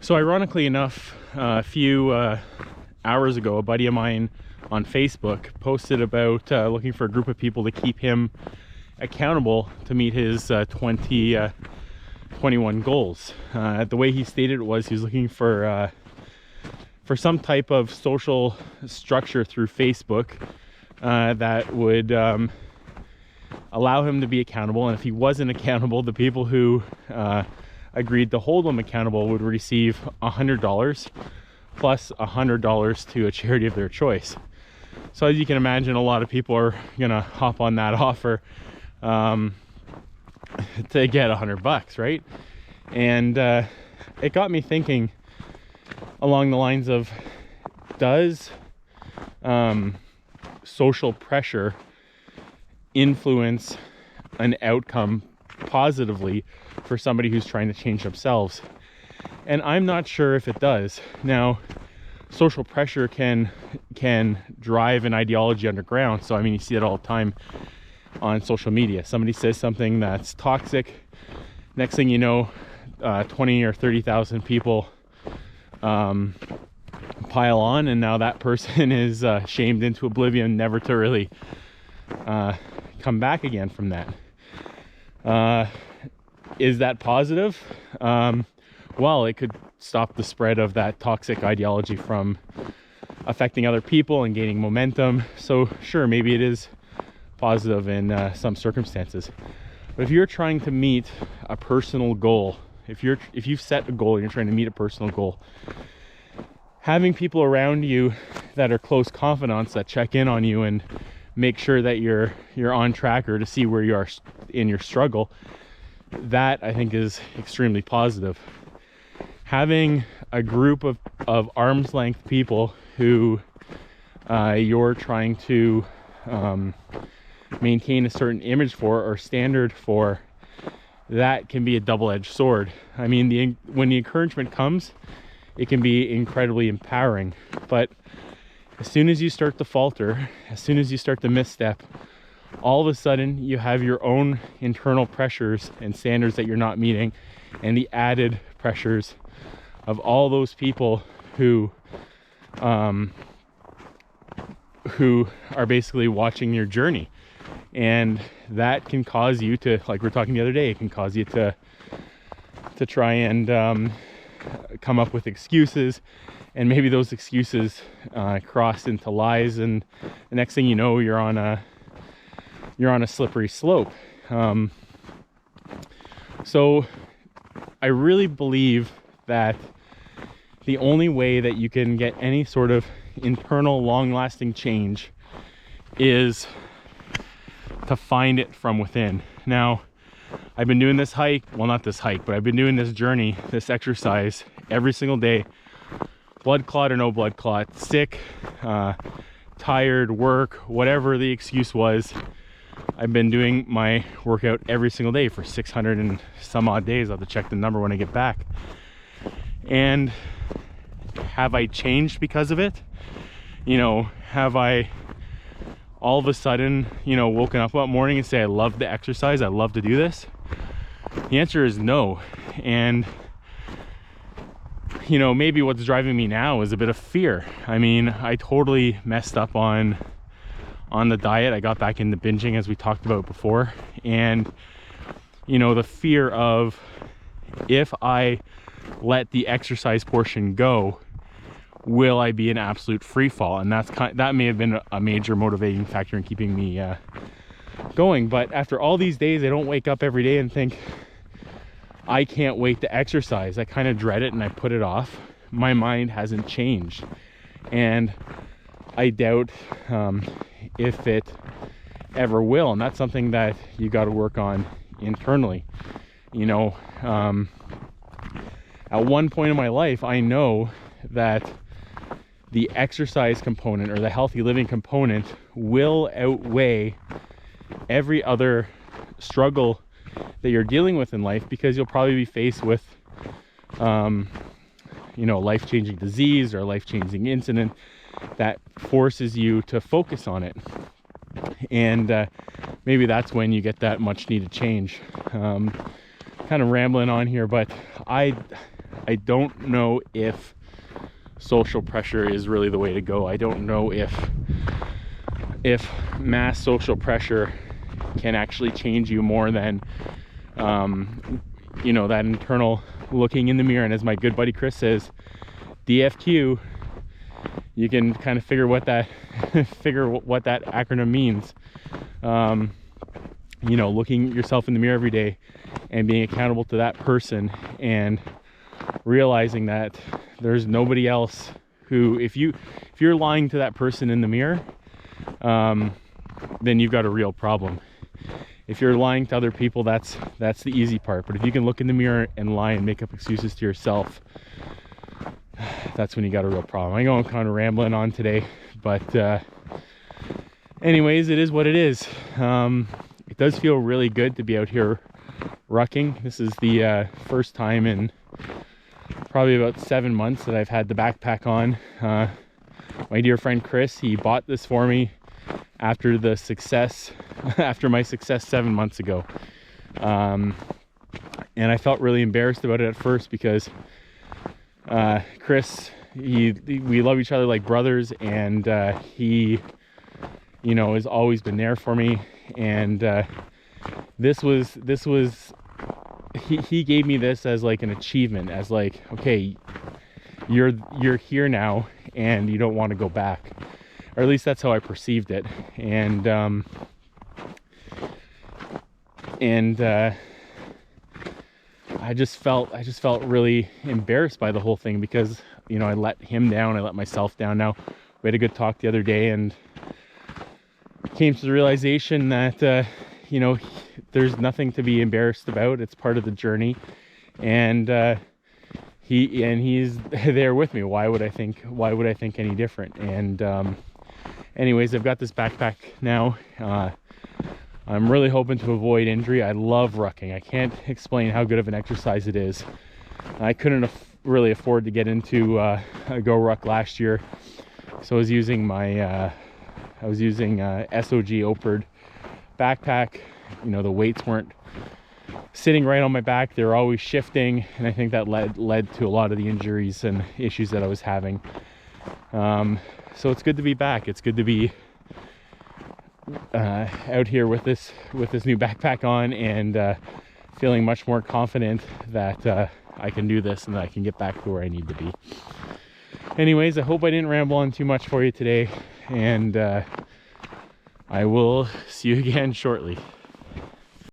So ironically enough, a few hours ago, a buddy of mine on Facebook posted about looking for a group of people to keep him accountable to meet his 2021 goals. The way he stated it was he was looking for some type of social structure through Facebook that would allow him to be accountable, and if he wasn't accountable, the people who agreed to hold him accountable would receive $100 plus $100 to a charity of their choice. So as you can imagine, a lot of people are gonna hop on that offer to get $100, right? And it got me thinking along the lines of, does social pressure influence an outcome positively for somebody who's trying to change themselves? And I'm not sure if it does. Now, social pressure can drive an ideology underground. So I mean, you see it all the time on social media. Somebody says something that's toxic, next thing you know, 20 or 30,000 people pile on, and now that person is shamed into oblivion, never to really come back again from that. Is that positive? Well, it could stop the spread of that toxic ideology from affecting other people and gaining momentum. So sure, maybe it is positive in some circumstances. But if you're trying to meet a personal goal, if you've set a goal and you're trying to meet a personal goal, having people around you that are close confidants that check in on you and make sure that you're on track, or to see where you are in your struggle, that I think is extremely positive. Having a group of arm's length people who you're trying to maintain a certain image for or standard for, that can be a double-edged sword. I mean, when the encouragement comes, it can be incredibly empowering, but as soon as you start to falter, as soon as you start to misstep, all of a sudden you have your own internal pressures and standards that you're not meeting, and the added pressures of all those people who are basically watching your journey. And that can cause you to, like we were talking the other day, it can cause you to try and come up with excuses, and maybe those excuses cross into lies, and the next thing you know, you're on a slippery slope. So I really believe that the only way that you can get any sort of internal long-lasting change is to find it from within. Now, I've been doing this hike, well, not this hike, but I've been doing this journey, this exercise every single day, blood clot or no blood clot, sick, tired, work, whatever the excuse was. I've been doing my workout every single day for 600 and some odd days. I'll have to check the number when I get back. And have I changed because of it? You know, have I all of a sudden, you know, woken up one morning and say, I love to exercise, I love to do this? The answer is no. And you know, maybe what's driving me now is a bit of fear. I mean, I totally messed up on the diet. I got back into binging, as we talked about before, and you know, the fear of, if I let the exercise portion go, will I be an absolute free fall? And that may have been a major motivating factor in keeping me going. But after all these days, I don't wake up every day and think, I can't wait to exercise. I kind of dread it and I put it off. My mind hasn't changed, and I doubt if it ever will. And that's something that you got to work on internally. You know, at one point in my life, I know that the exercise component or the healthy living component will outweigh every other struggle that you're dealing with in life, because you'll probably be faced with you know, life-changing disease or life-changing incident that forces you to focus on it. And maybe that's when you get that much needed change. Kind of rambling on here, but I I don't know if social pressure is really the way to go. I don't know if mass social pressure can actually change you more than you know, that internal looking in the mirror. And as my good buddy Chris says, DFQ, you can kind of figure what that what that acronym means. You know, looking at yourself in the mirror every day and being accountable to that person, and realizing that there's nobody else who, if you're lying to that person in the mirror, then you've got a real problem. If you're lying to other people, that's the easy part. But if you can look in the mirror and lie and make up excuses to yourself, that's when you got a real problem. I know I'm kind of rambling on today, but anyways, it is what it is. It does feel really good to be out here rucking. This is the first time in probably about 7 months that I've had the backpack on. My dear friend Chris, he bought this for me after the success, after my success 7 months ago. And I felt really embarrassed about it at first because Chris, we love each other like brothers, and he, you know, has always been there for me. And this was he gave me this as like an achievement, as like, okay, you're here now and you don't want to go back, or at least that's how I perceived it. And I just felt really embarrassed by the whole thing because, you know, I let him down, I let myself down. Now, we had a good talk the other day and came to the realization that you know, there's nothing to be embarrassed about. It's part of the journey, and he's there with me. Why would I think any different? And anyways, I've got this backpack now. I'm really hoping to avoid injury. I love rucking. I can't explain how good of an exercise it is. I couldn't really afford to get into a Go Ruck last year, so I was using my SOG Operd backpack. You know, the weights weren't sitting right on my back, they were always shifting, and I think that led to a lot of the injuries and issues that I was having. So it's good to be back. It's good to be out here with this new backpack on, and feeling much more confident that I can do this and that I can get back to where I need to be. Anyways, I hope I didn't ramble on too much for you today, and I will see you again shortly.